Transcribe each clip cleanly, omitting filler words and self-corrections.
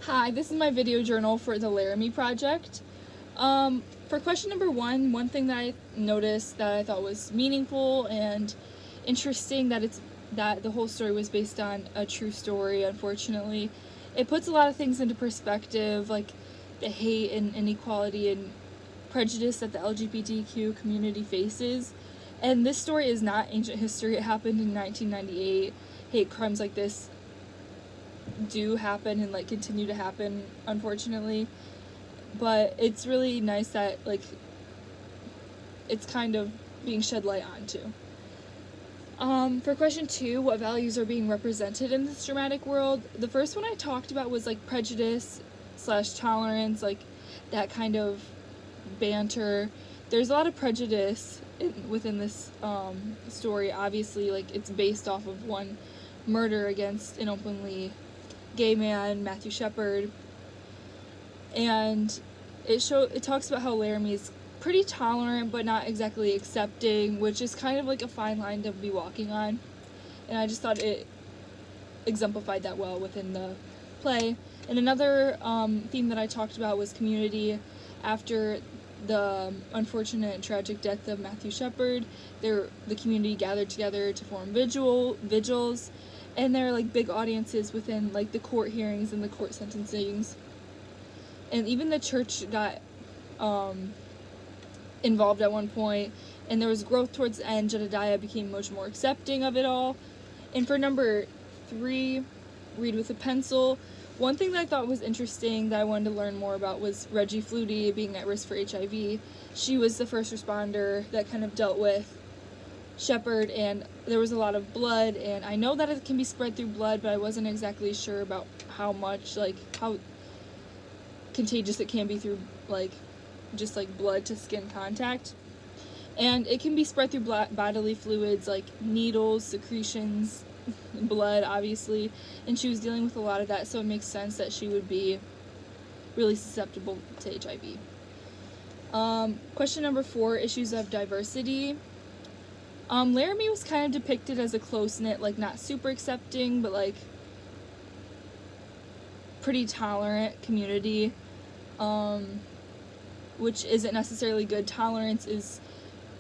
Hi, this is my video journal for the Laramie Project. For question number one thing that I noticed that I thought was meaningful and interesting that the whole story was based on a true story, unfortunately. It puts a lot of things into perspective, like the hate and inequality and prejudice that the LGBTQ community faces. And this story is not ancient history. It happened in 1998. Hate crimes like this do happen and continue to happen, unfortunately, but it's really nice that it's kind of being shed light onto. For question two, what values are being represented in this dramatic world? The first one I talked about was prejudice / tolerance, that kind of banter. There's a lot of prejudice within this story. Obviously, it's based off of one murder against an openly gay man, Matthew Shepard, and it talks about how Laramie is pretty tolerant but not exactly accepting, which is kind of a fine line to be walking on, and I just thought it exemplified that well within the play. And another theme that I talked about was community. After the unfortunate and tragic death of Matthew Shepard, the community gathered together to form vigils, and there are big audiences within the court hearings and the court sentencings, and even the church got involved at one point, and there was growth towards the end. Jedediah became much more accepting of it all. And for number three, read with a pencil, one thing that I thought was interesting that I wanted to learn more about was Reggie Flutie being at risk for HIV. She was the first responder that kind of dealt with Shepard, and there was a lot of blood, and I know that it can be spread through blood, but I wasn't exactly sure about how much, how contagious it can be through just blood to skin contact. And it can be spread through bodily fluids like needles, secretions, blood, obviously, and she was dealing with a lot of that, so it makes sense that she would be really susceptible to HIV. Question number four, issues of diversity. Laramie was kind of depicted as a close-knit, not super accepting, but pretty tolerant community, which isn't necessarily good. Tolerance is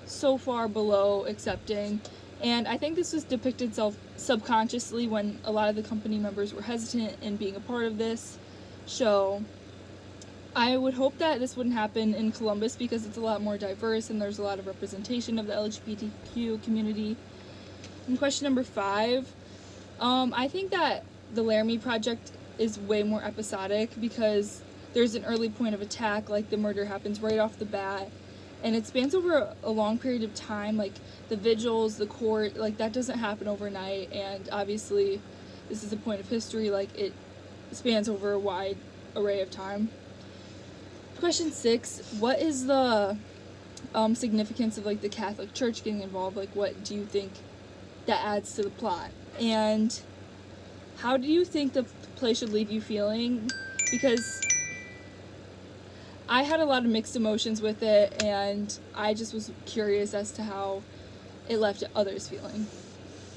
so far below accepting, and I think this was depicted subconsciously when a lot of the company members were hesitant in being a part of this show. I would hope that this wouldn't happen in Columbus because it's a lot more diverse and there's a lot of representation of the LGBTQ community. And question number five, I think that the Laramie Project is way more episodic because there's an early point of attack, the murder happens right off the bat, and it spans over a long period of time, the vigils, the court, that doesn't happen overnight, and obviously this is a point of history, it spans over a wide array of time. Question six, what is the significance of the Catholic Church getting involved? What do you think that adds to the plot? And how do you think the play should leave you feeling? Because I had a lot of mixed emotions with it, and I just was curious as to how it left others feeling.